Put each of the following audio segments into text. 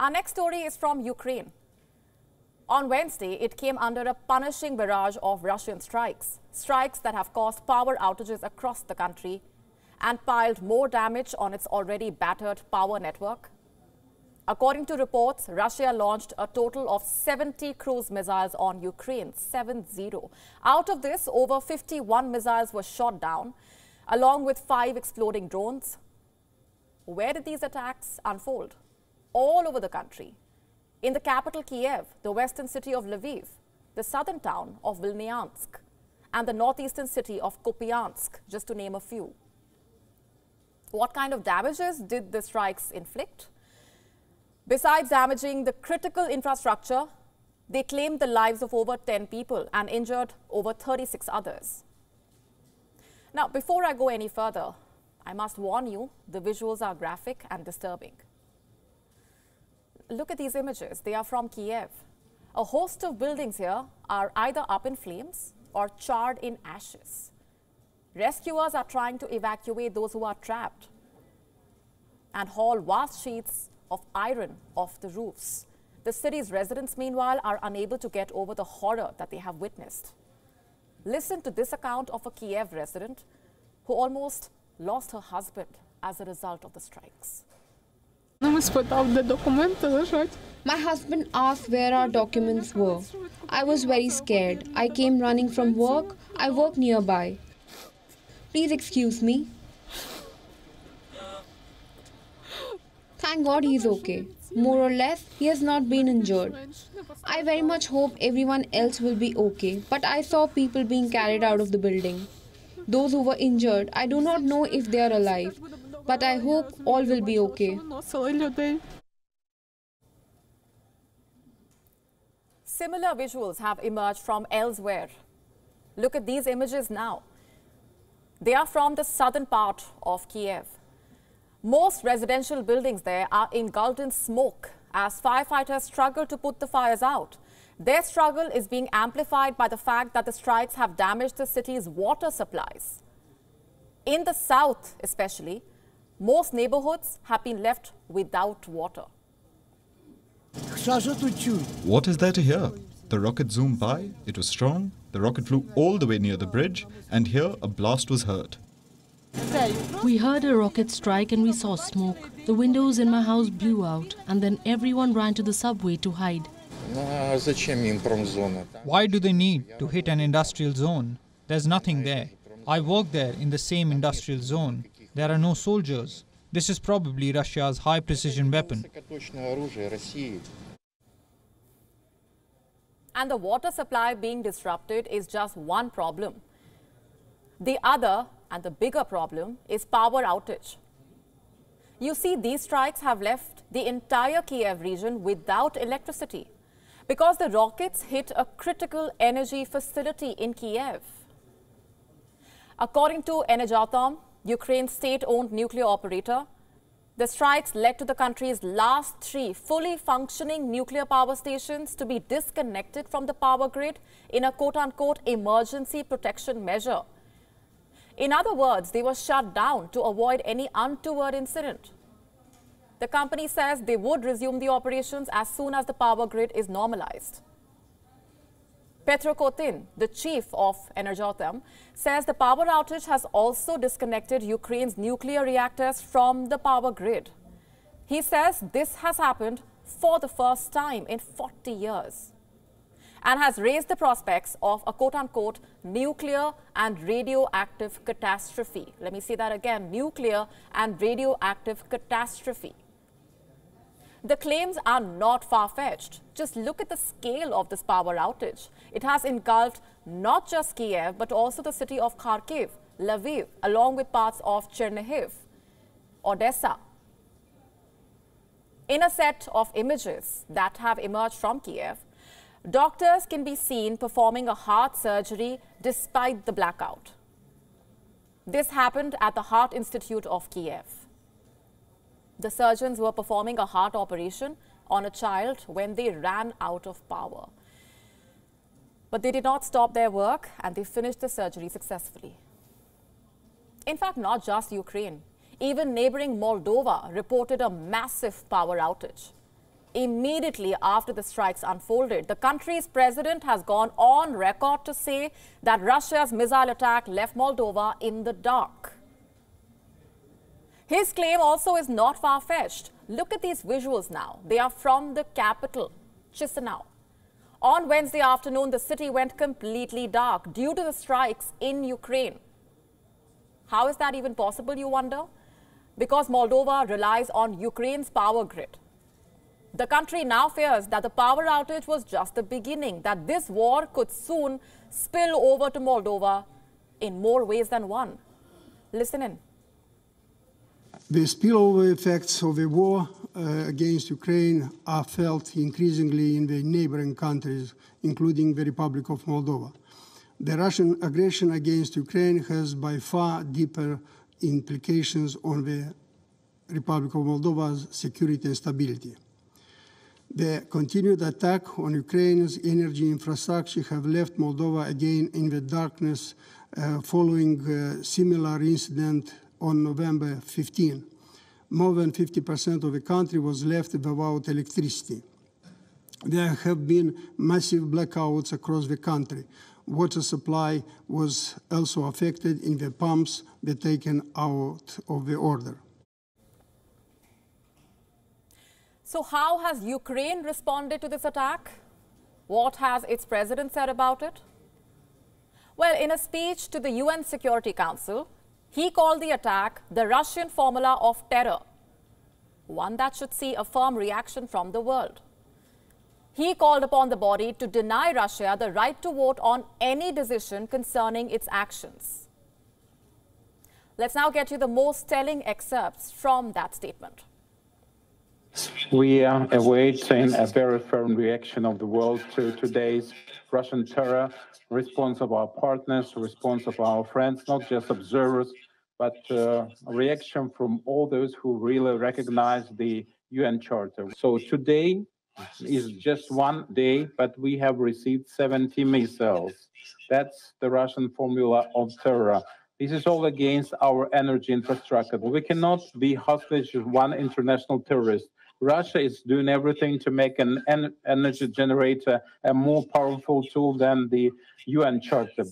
Our next story is from Ukraine. On Wednesday, it came under a punishing barrage of Russian strikes. Strikes that have caused power outages across the country and piled more damage on its already battered power network. According to reports, Russia launched a total of 70 cruise missiles on Ukraine, 70. Out of this, over 51 missiles were shot down, along with 5 exploding drones. Where did these attacks unfold? All over the country. In the capital Kiev, the western city of Lviv, the southern town of Vilnyansk, and the northeastern city of Kupiansk, just to name a few. What kind of damages did the strikes inflict? Besides damaging the critical infrastructure, they claimed the lives of over 10 people and injured over 36 others. Now, before I go any further, I must warn you, the visuals are graphic and disturbing. Look at these images. They are from Kiev. A host of buildings here are either up in flames or charred in ashes. Rescuers are trying to evacuate those who are trapped and haul vast sheets of iron off the roofs. The city's residents, meanwhile, are unable to get over the horror that they have witnessed. Listen to this account of a Kiev resident who almost lost her husband as a result of the strikes. My husband asked where our documents were. I was very scared. I came running from work. I work nearby. Please excuse me. Thank God he's okay. More or less, he has not been injured. I very much hope everyone else will be okay, but I saw people being carried out of the building. Those who were injured, I do not know if they are alive, but I hope all will be okay. Similar visuals have emerged from elsewhere. Look at these images now. They are from the southern part of Kiev. Most residential buildings there are engulfed in smoke as firefighters struggle to put the fires out. Their struggle is being amplified by the fact that the strikes have damaged the city's water supplies. In the south especially, most neighborhoods have been left without water. What is there to hear? The rocket zoomed by, it was strong, the rocket flew all the way near the bridge, and here a blast was heard. We heard a rocket strike and we saw smoke. The windows in my house blew out and then everyone ran to the subway to hide. Why do they need to hit an industrial zone? There's nothing there. I work there in the same industrial zone. There are no soldiers. This is probably Russia's high-precision weapon. And the water supply being disrupted is just one problem. The other and the bigger problem is power outage. You see, these strikes have left the entire Kiev region without electricity because the rockets hit a critical energy facility in Kiev. According to Energoatom, Ukraine's state-owned nuclear operator, the strikes led to the country's last 3 fully functioning nuclear power stations to be disconnected from the power grid in a quote-unquote emergency protection measure. In other words, they were shut down to avoid any untoward incident. The company says they would resume the operations as soon as the power grid is normalized. Petro Kotin, the chief of Energoatom, says the power outage has also disconnected Ukraine's nuclear reactors from the power grid. He says this has happened for the first time in 40 years and has raised the prospects of a quote-unquote nuclear and radioactive catastrophe. Let me say that again, nuclear and radioactive catastrophe. The claims are not far-fetched. Just look at the scale of this power outage. It has engulfed not just Kiev, but also the city of Kharkiv, Lviv, along with parts of Chernihiv, Odessa. In a set of images that have emerged from Kiev, doctors can be seen performing a heart surgery despite the blackout. This happened at the Heart Institute of Kiev. The surgeons were performing a heart operation on a child when they ran out of power. But they did not stop their work and they finished the surgery successfully. In fact, not just Ukraine. Even neighboring Moldova reported a massive power outage. immediately after the strikes unfolded. The country's president has gone on record to say that Russia's missile attack left Moldova in the dark. His claim also is not far-fetched. Look at these visuals now. They are from the capital, Chisinau. On Wednesday afternoon, the city went completely dark due to the strikes in Ukraine. How is that even possible, you wonder? Because Moldova relies on Ukraine's power grid. The country now fears that the power outage was just the beginning, that this war could soon spill over to Moldova in more ways than one. Listen in. The spillover effects of the war against Ukraine are felt increasingly in the neighboring countries, including the Republic of Moldova. The Russian aggression against Ukraine has by far deeper implications on the Republic of Moldova's security and stability. The continued attack on Ukraine's energy infrastructure have left Moldova again in the darkness following a similar incident on November 15. More than 50% of the country was left without electricity. There have been massive blackouts across the country. Water supply was also affected in the pumps were taken out of the order. So how has Ukraine responded to this attack? What has its president said about it? Well, in a speech to the UN Security Council, he called the attack the Russian formula of terror, one that should see a firm reaction from the world. He called upon the body to deny Russia the right to vote on any decision concerning its actions. Let's now get you the most telling excerpts from that statement. We are awaiting a very firm reaction of the world to today's Russian terror, response of our partners, response of our friends, not just observers, but a reaction from all those who really recognize the UN Charter. So today is just one day, but we have received 70 missiles. That's the Russian formula of terror. This is all against our energy infrastructure. We cannot be hostage to one international terrorist. Russia is doing everything to make an energy generator a more powerful tool than the UN Charter.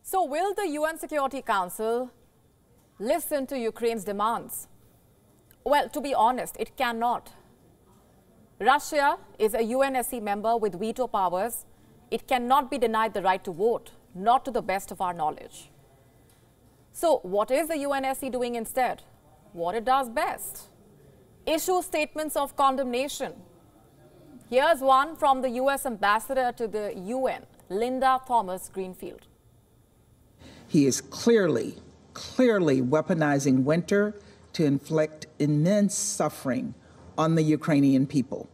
So will the UN Security Council listen to Ukraine's demands? Well, to be honest, it cannot. Russia is a UNSC member with veto powers. It cannot be denied the right to vote, not to the best of our knowledge. So what is the UNSC doing instead? What it does best: issue statements of condemnation. Here's one from the US ambassador to the UN, Linda Thomas-Greenfield. He is clearly weaponizing winter to inflict immense suffering on the Ukrainian people.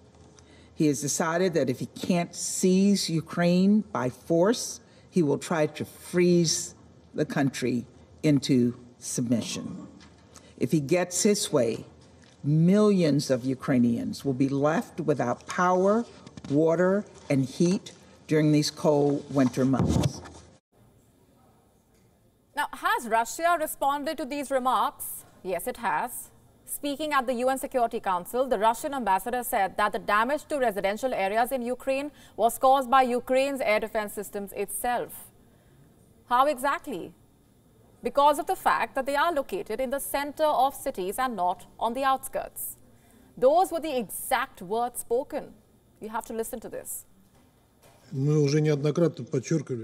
He has decided that if he can't seize Ukraine by force, he will try to freeze the country into submission. If he gets his way, millions of Ukrainians will be left without power, water, and heat during these cold winter months. Now, has Russia responded to these remarks? Yes, it has. Speaking at the UN Security Council, the Russian ambassador said that the damage to residential areas in Ukraine was caused by Ukraine's air defense systems itself. How exactly? Because of the fact that they are located in the center of cities and not on the outskirts. Those were the exact words spoken. You have to listen to this.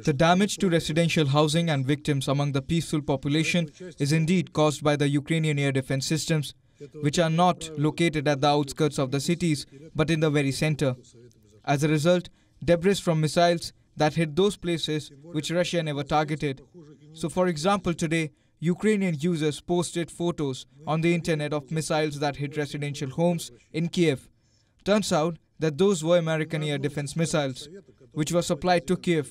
The damage to residential housing and victims among the peaceful population is indeed caused by the Ukrainian air defense systems, which are not located at the outskirts of the cities, but in the very center. As a result, debris from missiles that hit those places which Russia never targeted. So, for example, today, Ukrainian users posted photos on the internet of missiles that hit residential homes in Kiev. Turns out that those were American air defense missiles, which were supplied to Kiev.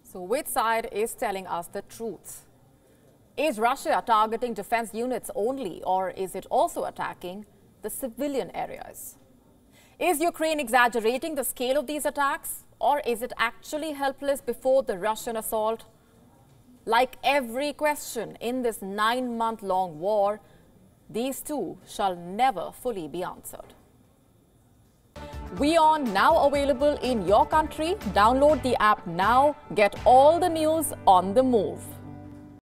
So which side is telling us the truth? Is Russia targeting defense units only, or is it also attacking the civilian areas? Is Ukraine exaggerating the scale of these attacks, or is it actually helpless before the Russian assault? Like every question in this 9-month-long war, these too shall never fully be answered. WION now available in your country. Download the app now. Get all the news on the move.